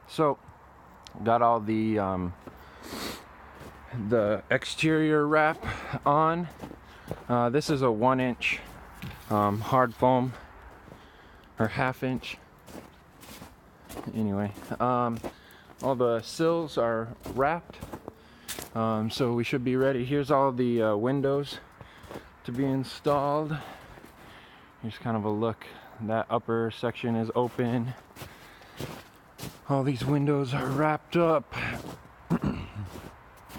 So got all the exterior wrap on. This is a 1-inch hard foam, or half-inch. Anyway, all the sills are wrapped, so we should be ready. Here's all the windows to be installed. Here's kind of a look. That upper section is open. All these windows are wrapped up.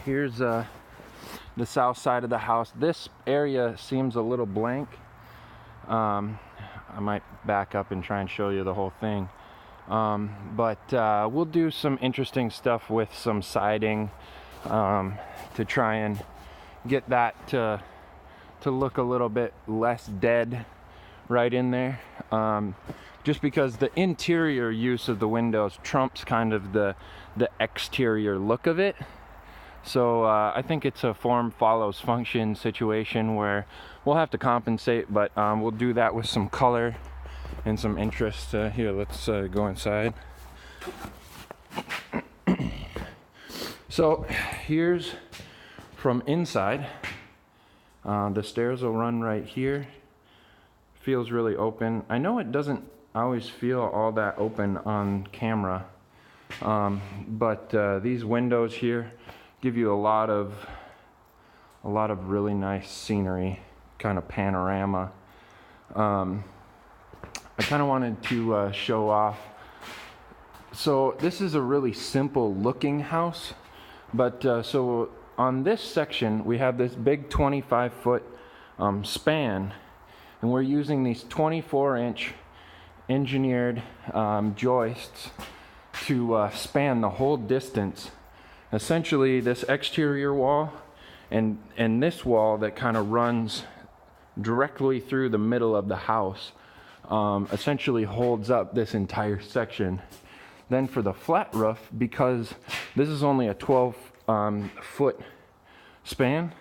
Here's the south side of the house. This area seems a little blank. I might back up and try and show you the whole thing. But we'll do some interesting stuff with some siding to try and get that to look a little bit less dead right in there. Just because the interior use of the windows trumps kind of the exterior look of it. So I think it's a form follows function situation where we'll have to compensate, but we'll do that with some color and some interest. Here, let's go inside. So here's from inside. The stairs will run right here. Feels really open. I know it doesn't always feel all that open on camera, but these windows here give you a lot of really nice scenery, kind of panorama. I kind of wanted to show off. So this is a really simple looking house, but so on this section we have this big 25-foot span, and we're using these 24-inch engineered joists to span the whole distance. Essentially, this exterior wall and this wall that kind of runs directly through the middle of the house essentially holds up this entire section. Then for the flat roof, because this is only a 12-foot span,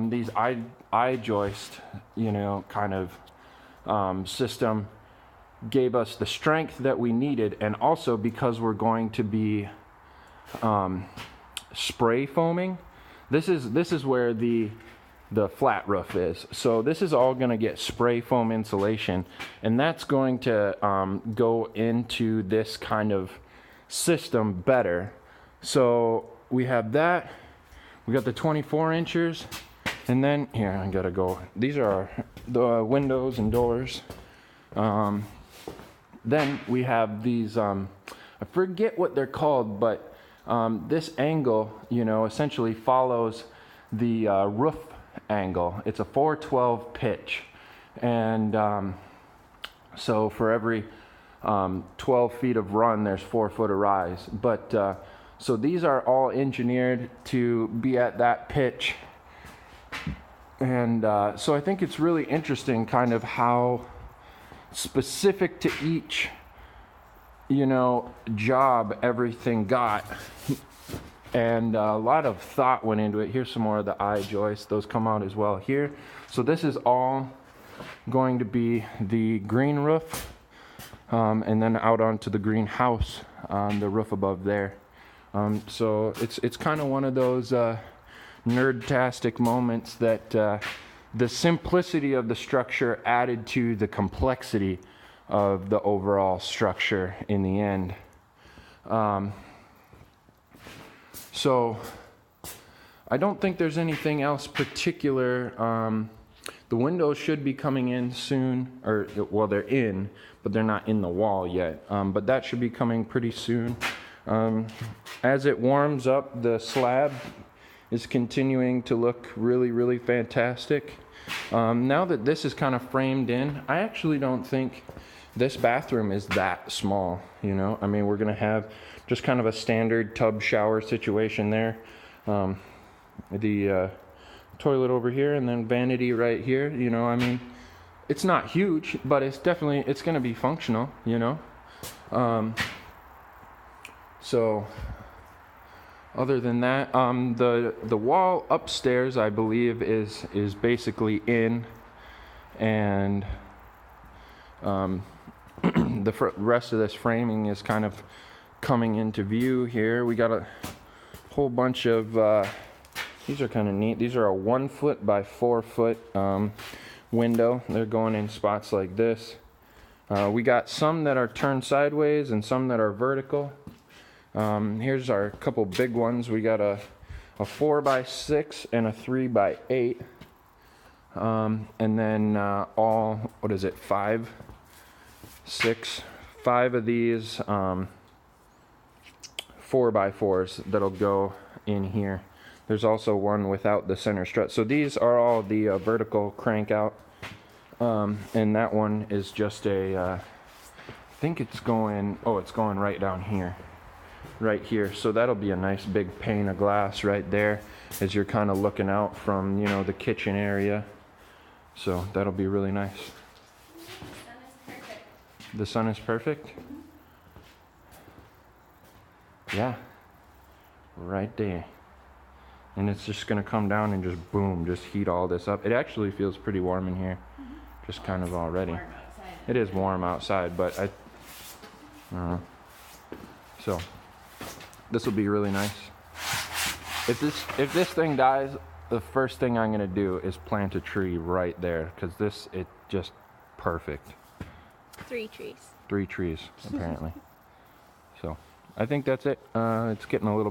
these I joist, kind of system gave us the strength that we needed, and also because we're going to be spray foaming. This is where the flat roof is. So this is all going to get spray foam insulation, and that's going to go into this kind of system better. So we have that. We got the 24 inches, and then here I gotta go. These are the windows and doors. Then we have these. I forget what they're called, but this angle, essentially follows the roof angle. It's a 412 pitch, and so for every 12 feet of run, there's 4 foot of rise. But so these are all engineered to be at that pitch, and so I think it's really interesting, kind of how specific to each job everything got, and a lot of thought went into it. Here's some more of the I joists. Those come out as well here. So this is all going to be the green roof, and then out onto the greenhouse on the roof above there. So it's kind of one of those nerd-tastic moments that the simplicity of the structure added to the complexity of the overall structure in the end. So I don't think there's anything else particular. The windows should be coming in soon, or well, they're in, but they're not in the wall yet. But that should be coming pretty soon. As it warms up, the slab is continuing to look really, really fantastic. Now that this is kind of framed in, I actually don't think this bathroom is that small, I mean, we're going to have just kind of a standard tub shower situation there. The toilet over here, and then vanity right here, I mean, it's not huge, but it's going to be functional, So other than that, the wall upstairs, I believe, is basically in, and the rest of this framing is kind of coming into view here. We got a whole bunch of, these are kind of neat. These are a 1 foot by 4 foot window. They're going in spots like this. We got some that are turned sideways and some that are vertical. Here's our couple big ones. We got a 4 by 6 and a 3 by 8. And then all, what is it, 5 of these 4 by 4s that'll go in here. There's also one without the center strut. So these are all the vertical crank out. And that one is just a, I think it's going, oh, it's going right down here. Right here. So that'll be a nice big pane of glass right there as you're kind of looking out from, you know, the kitchen area. So that'll be really nice. The sun is perfect? Yeah. Right there. And it's just going to come down and just boom, just heat all this up. It actually feels pretty warm in here. Just kind of already. It is warm outside, but I don't know. So this will be really nice. If this thing dies, the first thing I'm gonna do is plant a tree right there, because it just perfect. 3 trees. 3 trees apparently. So I think that's it. It's getting a little bit